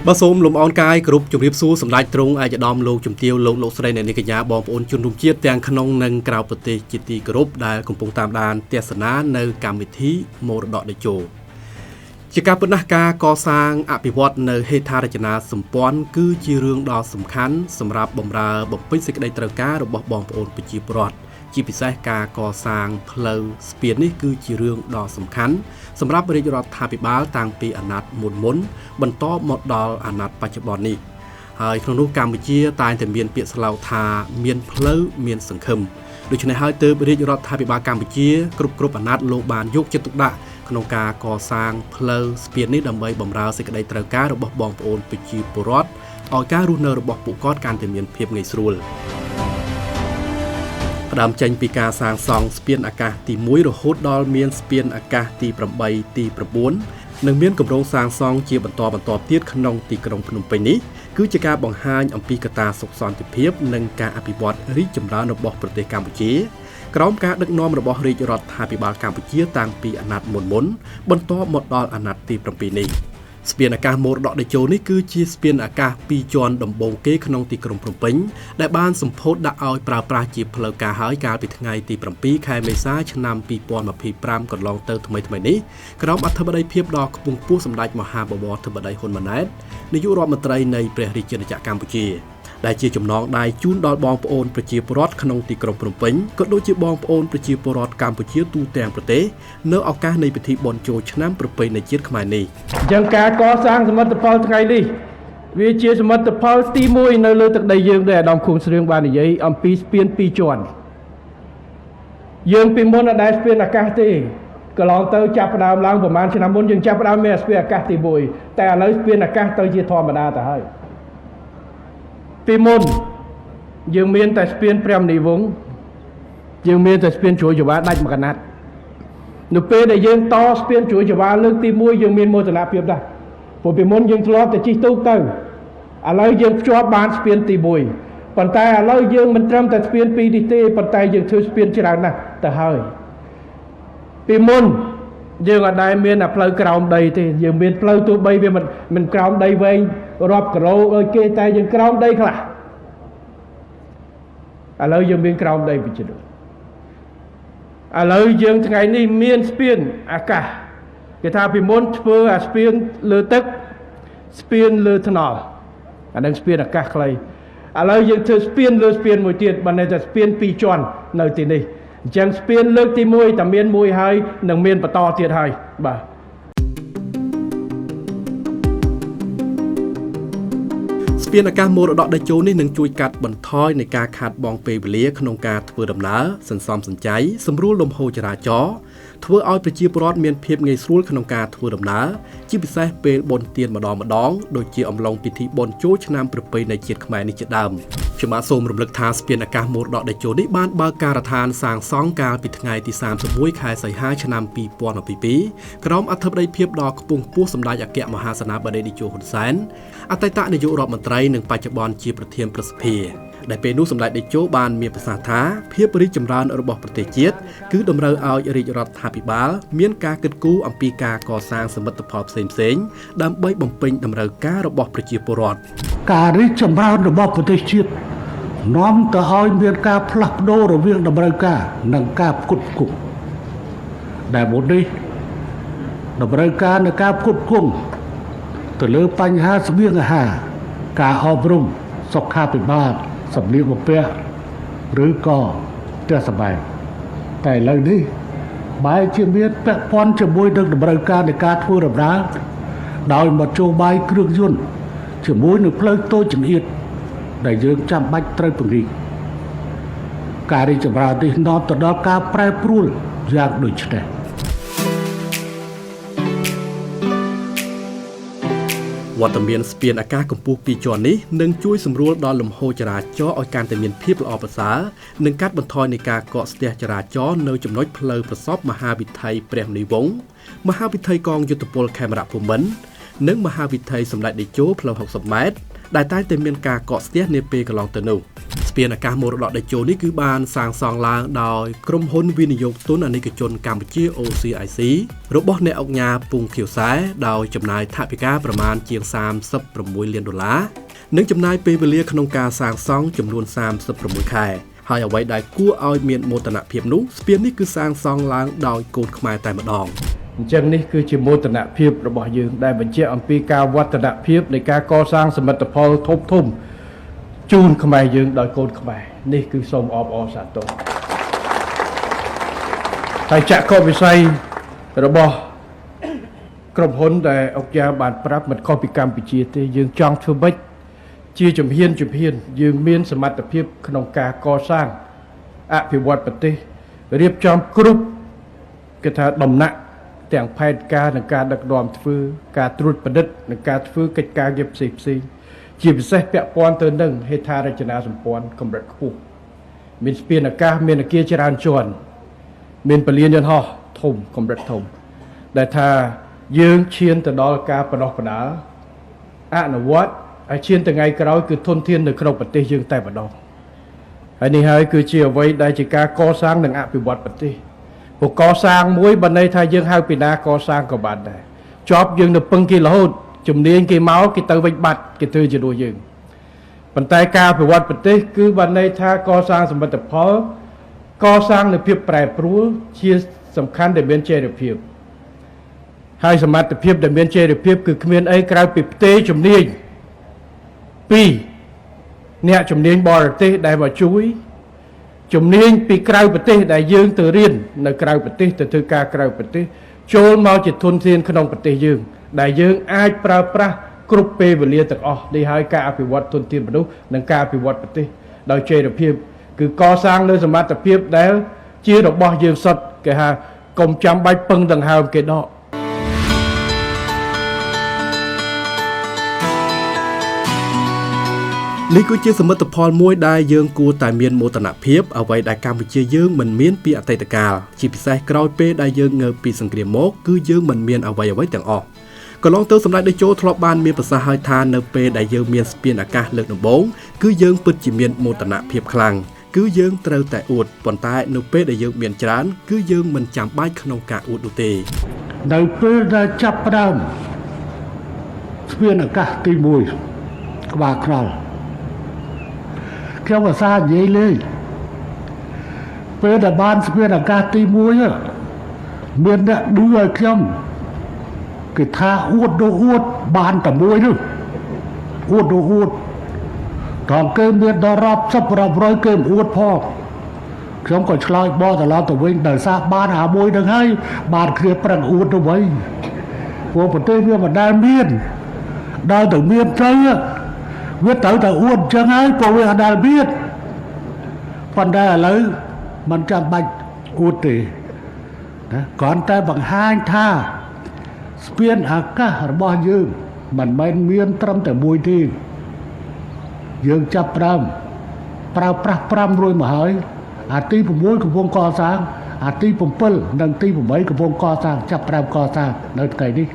បើសូមលំអរកាយគ្រប់ជំរាបសួរសម្ដេចទ្រង់ឯកឧត្តមលោកជំទាវលោកស្រីអ្នកនាងកញ្ញាបងប្អូនជនរួមជាតិទាំងក្នុងនិងក្រៅប្រទេសជាទីគោរពដែលកំពុងតាមដានទស្សនានៅកម្មវិធីមរតកតេជោជាការពិតណាស់ការកសាងអភិវឌ្ឍនៅហេដ្ឋារចនាសម្ព័ន្ធគឺជារឿងដ៏សំខាន់សម្រាប់បម្រើបំពេញសេចក្តីត្រូវការរបស់បងប្អូនប្រជាពលរដ្ឋជាពិសេសការកសាងផ្លូវស្ពាននេះគឺជារឿងដ៏សំខាន់សម្រាប់រាជរដ្ឋាភិបាលតាំងពីអាណត្តិមុនបន្តមកដល់អាណត្តិបច្ចុប្បន្ននេះហើយក្នុងនោះកម្ពុជាតែងតែមានពាក្យស្លោកថាមានផ្លូវមានសង្ឃឹមដូច្នេះហើយទើបរាជរដ្ឋាភិបាលកម្ពុជាគ្រប់អាណត្តិលោកបានយកចិត្តទុកដាក់ក្នុងការកសាងផ្លូវស្ពាននេះដើម្បីបម្រើសេចក្តីត្រូវការរបស់បងប្អូនប្រជាពលរដ្ឋឲ្យការរស់នៅរបស់ពួកគាត់កាន់តែមានភាពងាយស្រួលផ្ដើមចេញពីការសាងសង់ស្ពានអាកាសទី1រហូតដល់មានស្ពានអាកាសទី8ទី9និងមានគម្រោងសាងសង់ជាបន្តទៀតក្នុងទីក្រុងភ្នំពេញនេះគឺជាការបង្ហាញអំពីកត្តាសុខសន្តិភាពនិងការអភិវឌ្ឍរីកចម្រើនរបស់ប្រទេសកម្ពុជាក្រោមការដឹកនាំរបស់រាជរដ្ឋាភិបាលកម្ពុជាតាំងពីអាណត្តិមុនបន្តមកដល់អាណត្តិទី7នេះស្ពានអាកាសមរតកតេជោនេះគឺជាស្ពានអាកាស2ជាន់ដំបូងគេក្នុងទីក្រុងភ្នំពេញដែលបានសម្ពោធដាក់ឲ្យប្រើប្រាស់ជាផ្លូវការហើយកាលពីថ្ងៃទី7ខែមេសាឆ្នាំ2025កន្លងទៅថ្មីនេះក្រោមអធិបតីភាពដ៏ខ្ពង់ខ្ពស់សម្ដេចមហាបវរធិបតីហ៊ុនម៉ាណែតនាយករដ្ឋមន្ត្រីនៃព្រះរាជាណាចក្រកម្ពុជាដែលជាចំណងដៃជូនដល់បងប្អូនប្រជាពលរដ្ឋក្នុងទីក្រុងភ្នំពេញក៏ដូចជាបងប្អូនប្រជាពលរដ្ឋកម្ពុជាទូទាំងប្រទេសនៅឱកាសនៃពិធីបុណ្យចូលឆ្នាំប្រពៃណីជាតិខ្មែរនេះអញ្ចឹងការកសាងសមិទ្ធផលថ្ងៃនេះវាជាសមិទ្ធផលទី1នៅលើទឹកដីយើងដែលអាដាមខួងស្រៀងបាននិយាយអំពីស្ពាន2ជាន់យើងពីមុនអត់ដែលស្ពានអាកាសទេកន្លងទៅចាប់ផ្ដើមឡើងប្រហែលឆ្នាំមុនយើងចាប់ផ្ដើមមានស្ពានអាកាសទី1តែឥឡូវស្ពានអាកាសទៅជាធម្មតាទៅហើយពីមុនយើងមានតែស្ពានព្រះមនីវង្សយើងមានតែស្ពានជ្រោយចង្វាដាច់មួយកណាត់នៅពេលដែលយើងតស្ពានជ្រោយចង្វាលើកទី1យើងមានមោទនភាពដែរព្រោះពីមុនយើងធ្លាប់តែជិះទូកទៅឥឡូវយើងភ្ជាប់បានស្ពានទី1ប៉ុន្តែឥឡូវយើងមិនត្រឹមតែស្ពាន2នេះទេប៉ុន្តែយើងធ្វើស្ពានច្រើនណាស់ទៅហើយពីមុនយើងអត់ដែលមានផ្លូវក្រោមដីទេយើងមានផ្លូវទោះបីវាមិនក្រោមដីវែងរាប់គីឡូដូចគេតែយើងក្រោមដីខ្លះឥឡូវយើងមានក្រោមដីវិជ្ជាឥឡូវយើងថ្ងៃនេះមានស្ពានអាកាសគេថាពីមុនធ្វើអាស្ពានលើទឹកស្ពានលើថ្នល់អានឹងស្ពានអាកាសខ្លីឥឡូវយើងធ្វើស្ពានលើស្ពានមួយទៀតបានតែស្ពាន2ជាន់នៅទីនេះអញ្ចឹងស្ពានលើកទី1តែមានមួយហើយនឹងមានបន្តទៀតហើយបាទស្ពានអាកាសមរតកតេជោនេះនឹងជួយកាត់បន្ថយនៃការខាតបង់ពេលវេលាក្នុងការធ្វើដំណើរសន្សំសំចៃសម្រួលលំហូរចរាចរណ៍ធ្វើឲ្យប្រជាពលរដ្ឋមានភាពងាយស្រួលក្នុងការធ្វើដំណើរជាពិសេសពេលបុណ្យទានម្ដងដូចជាអំឡុងពិធីបុណ្យចូលឆ្នាំប្រពៃណីជាតិខ្មែរនេះជាដើមខ្ញុំបាទសូមរំលឹកថាស្ពានអាកាសមរតកតេជោនេះបានបើកការដ្ឋានសាងសង់កាលពីថ្ងៃទី31ខែសីហាឆ្នាំ2022ក្រោមអធិបតីភាពដ៏ខ្ពង់ខ្ពស់សម្ដេចអគ្គមហាសេនាបតីតេជោហ៊ុនសែនអតីតនាយករដ្ឋមន្ត្រីនិងបច្ចុប្បន្នជាប្រធានប្រសិទ្ធិដែលពេលនោះសម្ដេចតេជោបានមានប្រសាសន៍ថាភាពរីកចម្រើនរបស់ប្រទេសជាតិគឺតម្រូវឲ្យរាជរដ្ឋាភិបាលមានការគិតគូរអំពីការកសាងសមិទ្ធផលផ្សេងដើម្បីបំពេញតម្រូវការរបស់ប្រជាពលរដ្ឋការរីកចម្រើនរបស់ប្រទេសជាតិនាំទៅឲ្យមានការផ្លាស់ប្ដូររវាងតម្រូវការនិងការផ្គត់ផ្គង់ដែលមុននេះតម្រូវការនៃការផ្គត់ផ្គង់ទៅលើបញ្ហាស្បៀងអាហារការអប់រំសុខាភិបាលសម្លៀកបំពាក់ឬក៏ផ្ទះសម្បែងតែឥឡូវនេះបែរជាមានពាក់ព័ន្ធជាមួយនឹងតម្រូវការនៃការធ្វើដំណើរដោយមធ្យោបាយគ្រឿងយន្តជាមួយនឹងផ្លូវតូចចង្អៀតដែលយើងចាំបាច់ត្រូវពង្រីកការរីកចម្រើននេះនាំទៅដល់ការប្រែប្រួលយ៉ាងដូចនេះវត្តមានស្ពានអាកាសកម្ពស់2ជាន់នេះនឹងជួយសម្រួលដល់លំហូរចរាចរណ៍ឲ្យកាន់តែមានភាពល្អប្រសើរនិងកាត់បន្ថយនៃការកកស្ទះចរាចរណ៍នៅចំណុចផ្លូវប្រសពមហាវិថីព្រះមនីវង្សមហាវិថីកងយុទ្ធពលខេមរៈភូមិន្ទនិងមហាវិថីសម្ដេចតេជោផ្លូវ60ម៉ែត្រ ដែលតែងតែមានការកកស្ទះនាពេលកន្លងទៅនោះស្ពានអាកាសមរតកតេជោនេះគឺបានសាងសង់ឡើងដោយក្រុមហ៊ុនវិនិយោគទុនអាណិកជនកម្ពុជា OCIC របស់អ្នកអង្គការពុងខៀវសែដោយចំណាយថវិកាប្រមាណជាង$36 លាននិងចំណាយពេលវេលាក្នុងការសាងសង់ចំនួន36ខែហើយអ្វីដែលគួរឲ្យមានមោទនភាពនោះស្ពាននេះគឺសាងសង់ឡើងដោយកូនខ្មែរតែម្ដងអញ្ចឹងនេះគឺជាមោទនភាពរបស់យើងដែលបញ្ជាក់អំពីការវឌ្ឍនភាពនៃការកសាងសមិទ្ធផលធំជូនខ្មែរយើងដោយកូនខ្មែរនេះគឺសូមអបអរសាទរហើយចក្ខុវិស័យរបស់ក្រុមហ៊ុនដែលអង្គការបានប្រាប់មិនខុសពីកម្ពុជាទេយើងចង់ធ្វើម៉េចជាជំហានយើងមានសមត្ថភាពក្នុងការកសាងអភិវឌ្ឍប្រទេសរៀបចំគ្រប់គេថាដំណាក់ទាំងផែនការនិងការដឹកនាំធ្វើការត្រួតពិនិត្យនិងការធ្វើកិច្ចការងារផ្សេងជាពិសេសពាក់ព័ន្ធទៅនឹងហេដ្ឋារចនាសម្ព័ន្ធកម្រិតខ្ពស់មានស្ពានអាកាសមានអគារច្រើនជាន់មានពលានយន្តហោះធំកម្រិតធំដែលថាយើងឈានទៅដល់ការបណ្ដុះបណ្ដាលអនុវត្តហើយឈានថ្ងៃក្រោយគឺធនធាននៅក្នុងប្រទេសយើងតែម្ដងហើយនេះហើយគឺជាអ្វីដែលជាការកសាងនិងអភិវឌ្ឍប្រទេសព្រោះកសាងមួយបើន័យថាយើងហៅពីណាកសាងក៏បានដែរជាប់យើងនៅពឹងគេរហូតជំនាញគេមកគេទៅវិញបាត់គេធ្វើជំនួសយើងប៉ុន្តែការអភិវឌ្ឍប្រទេសគឺបើន័យថាកសាងសមិទ្ធផលកសាងនូវភាពប្រែប្រួលជាសំខាន់ដែលមានចីរភាពហើយសមត្ថភាពដែលមានចីរភាពគឺគ្មានអីក្រៅពីផ្ទេរជំនាញ2អ្នកជំនាញបរទេសដែលមកជួយជំនាញពីក្រៅប្រទេសដែលយើងទៅរៀននៅក្រៅប្រទេសទៅធ្វើការក្រៅប្រទេសចូលមកជាធនធានក្នុងប្រទេសយើងដែលយើងអាចប្រើប្រាស់គ្រប់ពេលវេលាទាំងអស់នេះហើយការអភិវឌ្ឍធនធានមនុស្សនិងការអភិវឌ្ឍប្រទេសដោយចីរភាពគឺកសាងនូវសមត្ថភាពដែលជារបស់យើងសុទ្ធគេហៅកុំចាំបាច់ពឹងដង្ហើមគេដកនេះគឺជាសមិទ្ធផលមួយដែលយើងគួរតែមានមោទនភាពអ្វីដែលកម្ពុជាយើងមិនមានពីអតីតកាលជាពិសេសក្រោយពេលដែលយើងងើបពីសង្គ្រាមមកគឺយើងមិនមានអ្វីទាំងអស់កន្លងទៅសម្ដេចតេជោធ្លាប់បានមានប្រសាសន៍ឲ្យថានៅពេលដែលយើងមានស្ពានអាកាសលើកដំបូងគឺយើងពិតជាមានមោទនភាពខ្លាំងគឺយើងត្រូវតែអួតប៉ុន្តែនៅពេលដែលយើងមានច្រើនគឺយើងមិនចាំបាច់ក្នុងការអួតនោះទេនៅពេលដែលចាប់ផ្ដើមស្ពានអាកាសទី1ក្បាលខ្នល់ខ្ញុំឧស្សាហ៍និយាយលេងពេលដែលបានស្ពានអាកាសទី1មានអ្នកឌឺឲ្យខ្ញុំគេថាអួតបានតែមួយនោះអួតតើគេមានដល់រាប់សិបរាប់រយគេអួតផងខ្ញុំក៏ឆ្លើយបកត្រឡប់ទៅវិញដោយសារបានអាមួយនឹងហើយបានគ្រាប្រឹងអួតទៅវិញព្រោះប្រទេសវាមិនដែលមានដល់ទៅមានទៅវាត្រូវតែអួតចឹងហើយព្រោះវាអត់ដែលមានប៉ុន្តែឥឡូវមិនចាំបាច់អួតទេណាគ្រាន់តែបង្ហាញថាស្ពានអាកាសរបស់យើងមិនមែនមានត្រឹមតែមួយទេយើងចាប់ប្រើប្រាស់500មកហើយអាទី6កំពុងកសាងអាទី7និងទី8កំពុងកសាងចាប់ប្រើកសាងនៅថ្ងៃនេះ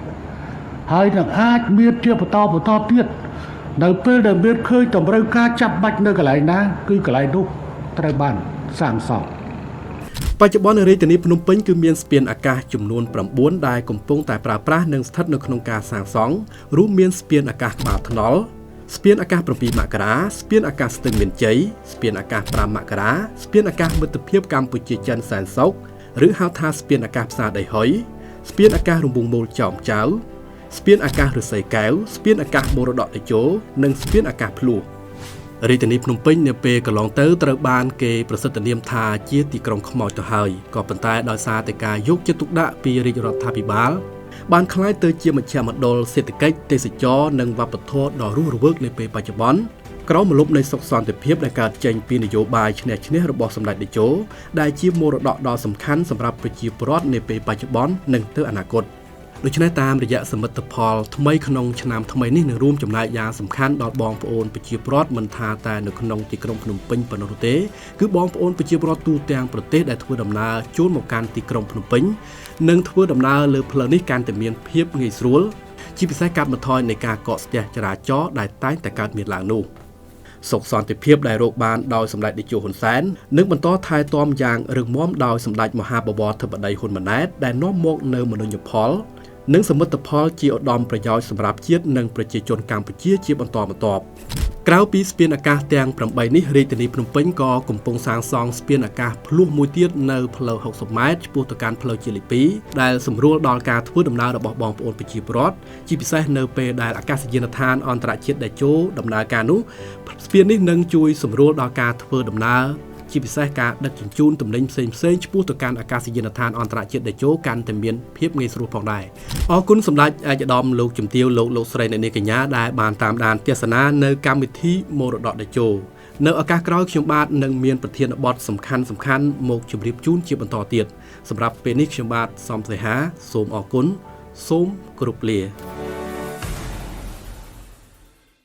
ហើយនឹងអាចមានជាបន្តទៀតនៅពេលដែលមានឃើញតម្រូវការចាប់បាច់នៅកន្លែងណាគឺកន្លែងនោះត្រូវបានសាងសង់បច្ចុប្បន្នរាជធានីភ្នំពេញគឺមានស្ពានអាកាសចំនួន9ដែលកំពុងតែប្រើប្រាស់និងស្ថិតនៅក្នុងការសាងសង់រួមមានស្ពានអាកាសក្បាលថ្នល់ស្ពានអាកាស7មករាស្ពានអាកាសស្ទឹងមានជ័យស្ពានអាកាស5មករាស្ពានអាកាសមិត្តភាពកម្ពុជាចិនសែនសុខឬហៅថាស្ពានអាកាសផ្សារដីហុយស្ពានអាកាសរំពង់មូលចោមចៅស្ពានអាកាសឫស្សីកែវស្ពានអាកាសមរតកតេជោនិងស្ពានអាកាសភ្លោះរាជធានីភ្នំពេញនៅពេលកន្លងទៅត្រូវបានគេប្រសិទ្ធនាមថាជាទីក្រុងខ្មោចទៅហើយក៏ប៉ុន្តែដោយសារតែការយកចិត្តទុកដាក់ពីរាជរដ្ឋាភិបាលបានក្លាយទៅជាមជ្ឈមណ្ឌលសេដ្ឋកិច្ចទេសចរណ៍និងវប្បធម៌ដ៏រស់រវើកនាពេលបច្ចុប្បន្នក្រោមម្លប់នៃសុខសន្តិភាពដែលកើតចេញពីនយោបាយឈ្នះរបស់សម្ដេចតេជោដែលជាមរតកដ៏សំខាន់សម្រាប់ប្រជាពលរដ្ឋនាពេលបច្ចុប្បន្ននិងទៅអនាគតដូច្នេះតាមរយៈសមិទ្ធផលថ្មីក្នុងឆ្នាំថ្មីនេះនឹងរួមចំណែកយ៉ាងសំខាន់ដល់បងប្អូនប្រជាពលរដ្ឋមិនថាតែនៅក្នុងទីក្រុងភ្នំពេញប៉ុណ្ណោះទេគឺបងប្អូនប្រជាពលរដ្ឋទូទាំងប្រទេសដែលធ្វើដំណើរចូលមកកាន់ទីក្រុងភ្នំពេញនិងធ្វើដំណើរលើផ្លូវនេះកាន់តែមានភាពងាយស្រួល ជាពិសេសកាត់បន្ថយនៃការកកស្ទះចរាចរណ៍ដែលតែងតែកើតមានឡើងនោះសុខសន្តិភាពដែលរកបានដោយសម្ដេចតេជោហ៊ុនសែននឹងបន្តថែទាំយ៉ាងរឹងមាំដោយសម្ដេចមហាបវរធិបតីហ៊ុនម៉ាណែតដែលនាំមកនៅមនុញ្ញផលនិងសមិទ្ធផលជាឧត្តមប្រយោជន៍សម្រាប់ជាតិនិងប្រជាជនកម្ពុជាជាបន្តបន្ទាប់ក្រៅពីស្ពានអាកាសទាំង8នេះរាជធានីភ្នំពេញក៏កំពុងសាងសង់ស្ពានអាកាសភ្លោះមួយទៀតនៅផ្លូវ60ម៉ែត្រឆ្ពោះទៅកាន់ផ្លូវជាតិលេខ2ដែលសម្រួលដល់ការធ្វើដំណើររបស់បងប្អូនប្រជាពលរដ្ឋជាពិសេសនៅពេលដែលអាកាសយានដ្ឋានអន្តរជាតិតេជោដំណើរការនោះស្ពាននេះនឹងជួយសម្រួលដល់ការធ្វើដំណើរជាពិសេសការដឹកជញ្ជូនទំនិញផ្សេងៗឆ្ពោះទៅកាន់អាកាសយានដ្ឋានអន្តរជាតិតេជោកាន់តែមានភាពងាយស្រួលផងដែរអរគុណសម្ដេចឯកឧត្តមលោកជំទាវលោកស្រីអ្នកនាងកញ្ញាដែលបានតាមដានទស្សនានៅកម្មវិធីមរតកតេជោនៅឱកាសក្រោយខ្ញុំបាទនឹងមានប្រធានបទសំខាន់មកជម្រាបជូនជាបន្តទៀតសម្រាប់ពេលនេះខ្ញុំបាទសំសីហាសូមអរគុណសូមគោរពលា